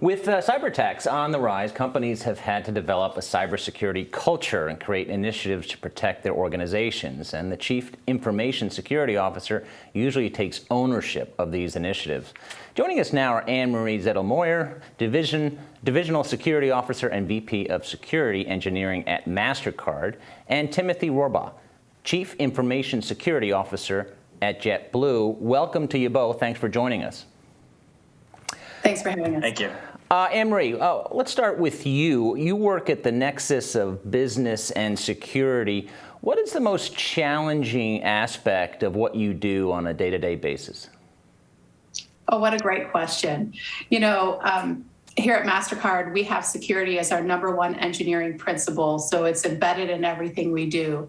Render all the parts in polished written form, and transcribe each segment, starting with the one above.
With cyber attacks on the rise, companies have had to develop a cybersecurity culture and create initiatives to protect their organizations. And the Chief Information Security Officer usually takes ownership of these initiatives. Joining us now are Anne Marie Zettlemoyer, Divisional Security Officer and VP of Security Engineering at Mastercard, and Timothy Rohrbaugh, Chief Information Security Officer at JetBlue. Welcome to you both. Thanks for joining us. Thanks for having us. Thank you. Anne Marie, let's start with you. You work at the nexus of business and security. What is the most challenging aspect of what you do on a day-to-day basis? Oh, what a great question. You know, here at Mastercard, we have security as our number one engineering principle, so it's embedded in everything we do.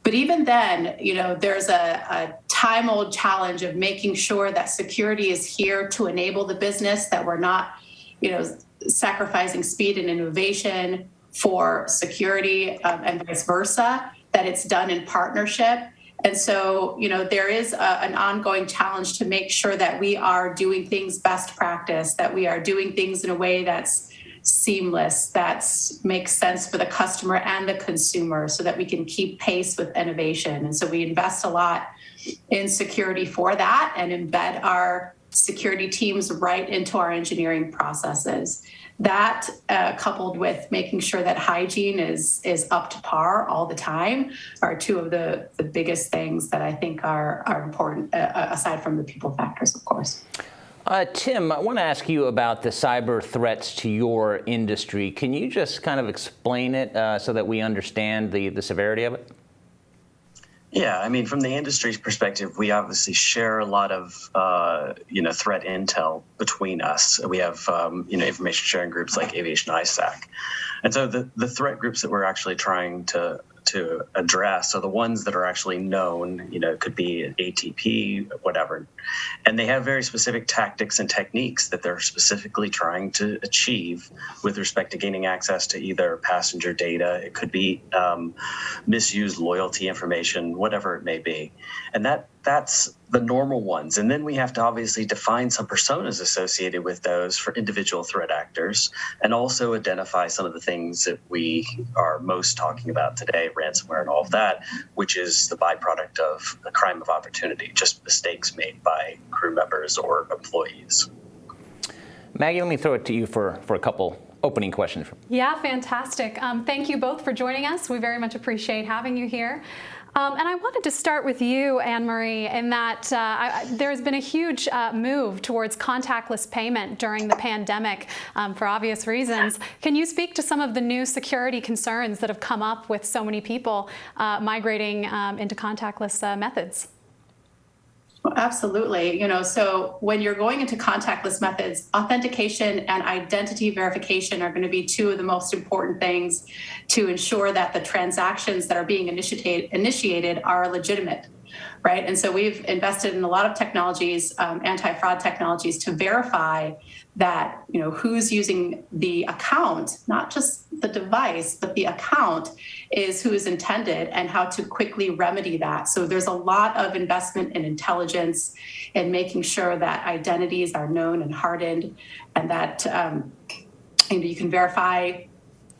But even then, you know, there's a time-old challenge of making sure that security is here to enable the business, that we're not, you know, sacrificing speed and innovation for security and vice versa, that it's done in partnership. And so, you know, there is an ongoing challenge to make sure that we are doing things best practice, that we are doing things in a way that's seamless, that makes sense for the customer and the consumer, so that we can keep pace with innovation. And so we invest a lot in security for that and embed our security teams right into our engineering processes. That, coupled with making sure that hygiene is up to par all the time, are two of the biggest things that I think are important, aside from the people factors, of course. Tim, I want to ask you about the cyber threats to your industry. Can you just kind of explain it so that we understand the severity of it? Yeah, I mean, from the industry's perspective, we obviously share a lot of, threat intel between us. We have, information sharing groups like Aviation ISAC. And so the threat groups that we're actually trying to address are the ones that are actually known, could be an ATP, whatever. And they have very specific tactics and techniques that they're specifically trying to achieve with respect to gaining access to either passenger data. It could be misused loyalty information, whatever it may be. And that's the normal ones. And then we have to obviously define some personas associated with those for individual threat actors, and also identify some of the things that we are most talking about today, ransomware and all of that, which is the byproduct of a crime of opportunity, just mistakes made by crew members or employees. Maggie, let me throw it to you for a couple opening questions. Yeah, fantastic. Thank you both for joining us. We very much appreciate having you here. And I wanted to start with you, Anne Marie, in that there's been a huge move towards contactless payment during the pandemic for obvious reasons. Can you speak to some of the new security concerns that have come up with so many people migrating into contactless methods? Well, absolutely. So when you're going into contactless methods, authentication and identity verification are going to be two of the most important things to ensure that the transactions that are being initiated are legitimate, right? And so we've invested in a lot of technologies, anti-fraud technologies, to verify that, who's using the account, not just the device, but the account is who is intended, and how to quickly remedy that. So there's a lot of investment in intelligence and making sure that identities are known and hardened, and that you can verify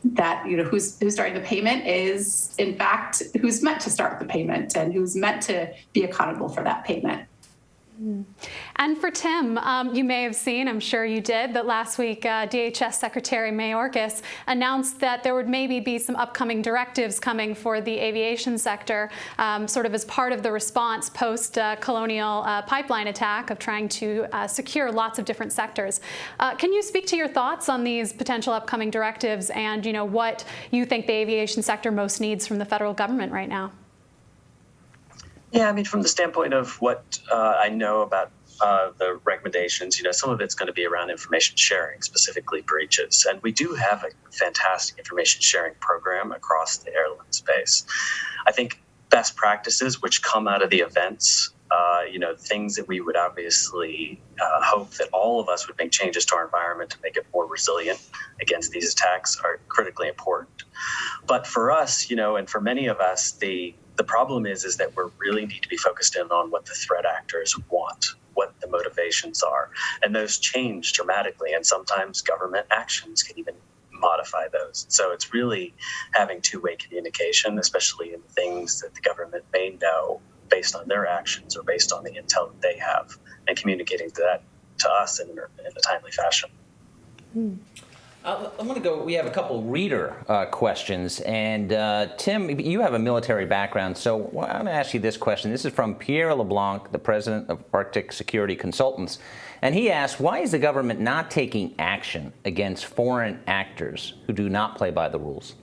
that who's starting the payment is in fact who's meant to start the payment and who's meant to be accountable for that payment. And for Tim, you may have seen, I'm sure you did, that last week DHS Secretary Mayorkas announced that there would maybe be some upcoming directives coming for the aviation sector, sort of as part of the response post-Colonial Pipeline attack of trying to secure lots of different sectors. Can you speak to your thoughts on these potential upcoming directives and what you think the aviation sector most needs from the federal government right now? Yeah, I mean, from the standpoint of what I know about the recommendations, some of it's going to be around information sharing, specifically breaches. And we do have a fantastic information sharing program across the airline space. I think best practices which come out of the events, things that we would obviously hope that all of us would make changes to our environment to make it more resilient against these attacks are critically important. But for us, and for many of us, the problem is that we really need to be focused in on what the threat actors want. what the motivations are. And those change dramatically, and sometimes government actions can even modify those. So it's really having two-way communication, especially in things that the government may know based on their actions or based on the intel that they have, and communicating that to us in a timely fashion. I want to go. We have a couple reader questions, and Tim, you have a military background, so I'm going to ask you this question. This is from Pierre LeBlanc, the president of Arctic Security Consultants, and he asks, why is the government not taking action against foreign actors who do not play by the rules?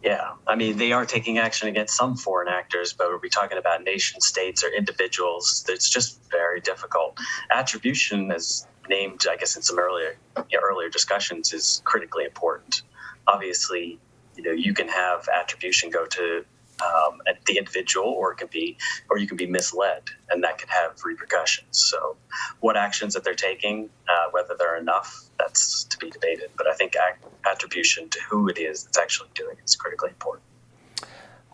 Yeah, I mean, they are taking action against some foreign actors, but are we talking about nation states or individuals? It's just very difficult. Attribution, as named, I guess, in some earlier discussions, is critically important. Obviously, you can have attribution go to the individual, or you can be misled, and that can have repercussions. So, what actions that they're taking, whether they're enough, that's to be debated. But I think attribution to who it is that's actually doing it is critically important.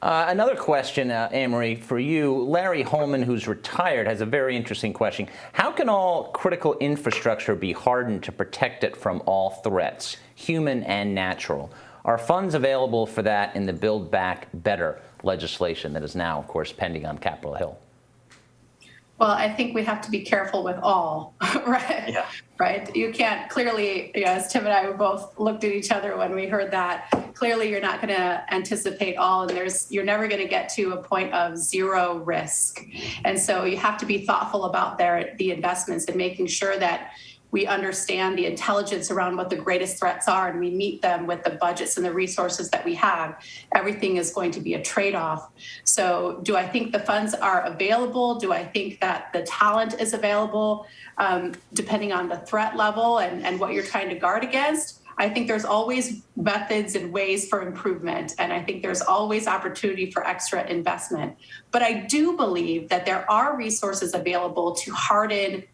Another question, Anne Marie, for you. Larry Holman, who's retired, has a very interesting question. How can all critical infrastructure be hardened to protect it from all threats, human and natural? Are funds available for that in the Build Back Better legislation that is now, of course, pending on Capitol Hill? Well, I think we have to be careful with all, right? Yeah. Right. You can't clearly, as Tim and I both looked at each other when we heard that, clearly you're not going to anticipate all, and you're never going to get to a point of zero risk. And so you have to be thoughtful about the investments and making sure that we understand the intelligence around what the greatest threats are, and we meet them with the budgets and the resources that we have. Everything is going to be a trade-off. So do I think the funds are available? Do I think that the talent is available, depending on the threat level and what you're trying to guard against? I think there's always methods and ways for improvement, and I think there's always opportunity for extra investment. But I do believe that there are resources available to harden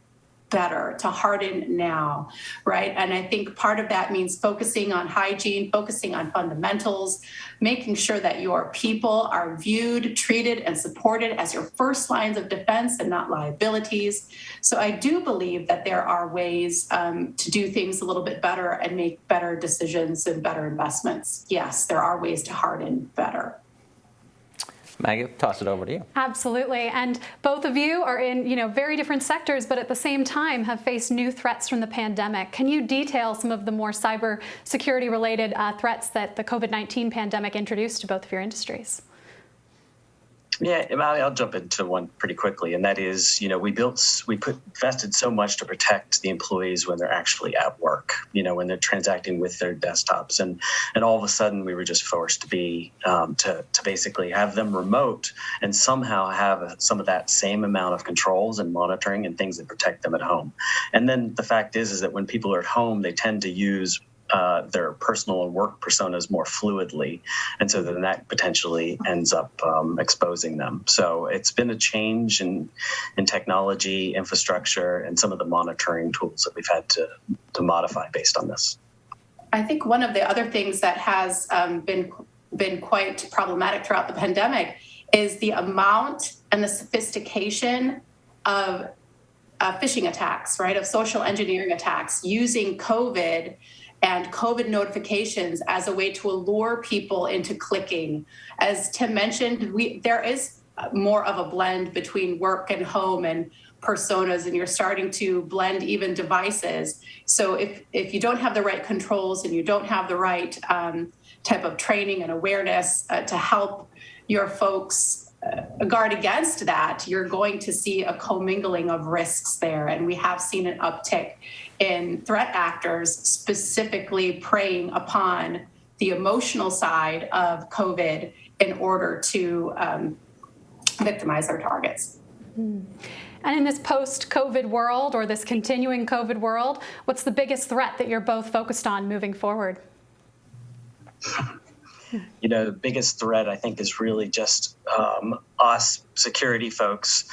better, to harden now, right? And I think part of that means focusing on hygiene, focusing on fundamentals, making sure that your people are viewed, treated, and supported as your first lines of defense and not liabilities. So I do believe that there are ways to do things a little bit better and make better decisions and better investments. Yes, there are ways to harden better. Maggie, toss it over to you. Absolutely. And both of you are in, very different sectors, but at the same time have faced new threats from the pandemic. Can you detail some of the more cybersecurity related threats that the COVID-19 pandemic introduced to both of your industries? Yeah, I'll jump into one pretty quickly, and that is, we invested so much to protect the employees when they're actually at work, when they're transacting with their desktops, and all of a sudden we were just forced to be to basically have them remote and somehow have some of that same amount of controls and monitoring and things that protect them at home. And then the fact is that when people are at home, they tend to use their personal and work personas more fluidly. And so then that potentially ends up exposing them. So it's been a change in technology, infrastructure, and some of the monitoring tools that we've had to modify based on this. I think one of the other things that has been quite problematic throughout the pandemic is the amount and the sophistication of phishing attacks, right? Of social engineering attacks using COVID and COVID notifications as a way to allure people into clicking. As Tim mentioned, there is more of a blend between work and home and personas, and you're starting to blend even devices. So if you don't have the right controls and you don't have the right type of training and awareness to help your folks guard against that, you're going to see a commingling of risks there. And we have seen an uptick in threat actors specifically preying upon the emotional side of COVID in order to victimize their targets. And in this post-COVID world, or this continuing COVID world, what's the biggest threat that you're both focused on moving forward? The biggest threat, I think, is really just us security folks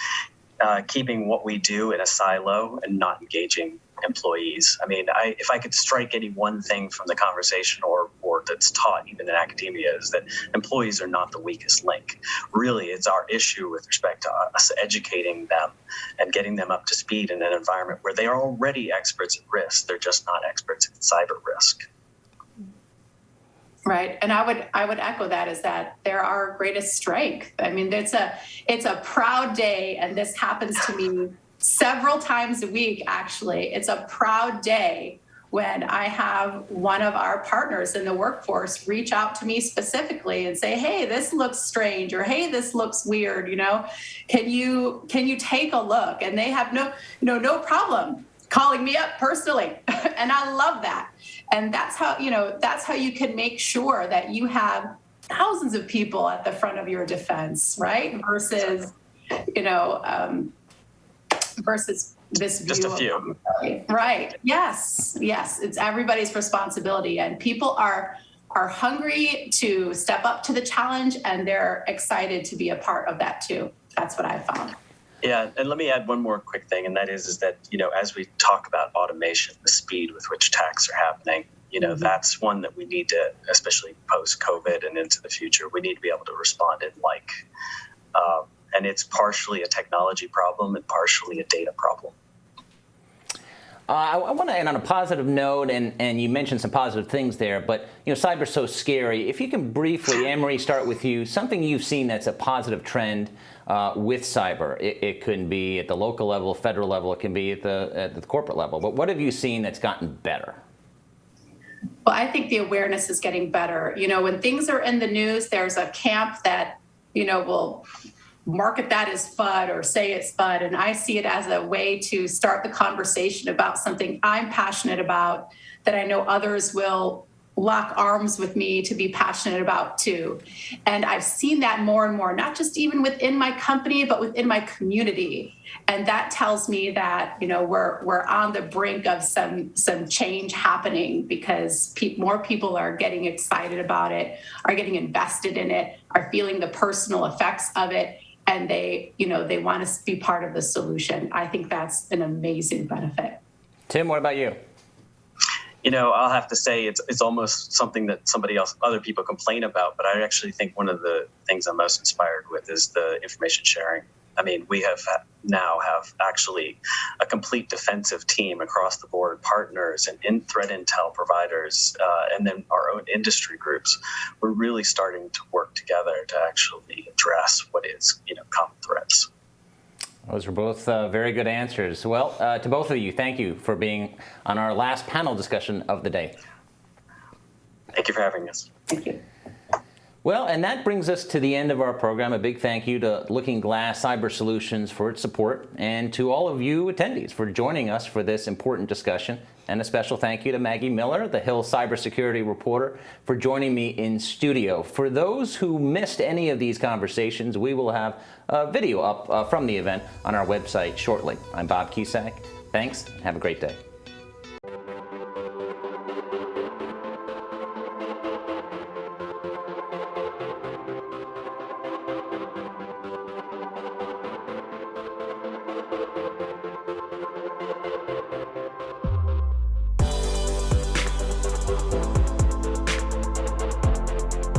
keeping what we do in a silo and not engaging employees. I mean, if I could strike any one thing from the conversation or that's taught even in academia is that employees are not the weakest link. Really, it's our issue with respect to us educating them and getting them up to speed in an environment where they are already experts in risk. They're just not experts in cyber risk. Right, and I would echo that, is that they're our greatest strength. I mean, it's a proud day, and this happens to me several times a week. Actually, it's a proud day when I have one of our partners in the workforce reach out to me specifically and say, "Hey, this looks strange," or "Hey, this looks weird. Can you take a look?" And they have no problem calling me up personally. And I love that. And that's how you can make sure that you have thousands of people at the front of your defense, right? Versus this view just a few. Right. Yes. It's everybody's responsibility. And people are hungry to step up to the challenge, and they're excited to be a part of that too. That's what I found. Yeah, and let me add one more quick thing, and that is that, as we talk about automation, the speed with which attacks are happening, that's one that we need to, especially post-COVID and into the future, we need to be able to respond in and it's partially a technology problem and partially a data problem. I want to end on a positive note, and you mentioned some positive things there, but cyber's so scary. If you can briefly, Anne Marie, start with you, something you've seen that's a positive trend with cyber. It could be at the local level, federal level, it can be at the corporate level, but what have you seen that's gotten better? Well, I think the awareness is getting better. When things are in the news, there's a camp that, will market that as FUD or say it's FUD. And I see it as a way to start the conversation about something I'm passionate about that I know others will lock arms with me to be passionate about too. And I've seen that more and more, not just even within my company, but within my community. And that tells me that, we're on the brink of some change happening, because more people are getting excited about it, are getting invested in it, are feeling the personal effects of it. And they want to be part of the solution. I think that's an amazing benefit. Tim, what about you? I'll have to say it's almost something that other people complain about, but I actually think one of the things I'm most inspired with is the information sharing. I mean, we now have actually a complete defensive team across the board, partners and threat intel providers, and then our own industry groups. We're really starting to work together to actually address what is, common threats. Those were both very good answers. Well, to both of you, thank you for being on our last panel discussion of the day. Thank you for having us. Thank you. Well, and that brings us to the end of our program. A big thank you to Looking Glass Cyber Solutions for its support, and to all of you attendees for joining us for this important discussion. And a special thank you to Maggie Miller, the Hill Cybersecurity Reporter, for joining me in studio. For those who missed any of these conversations, we will have a video up from the event on our website shortly. I'm Bob Cusack. Thanks, and have a great day.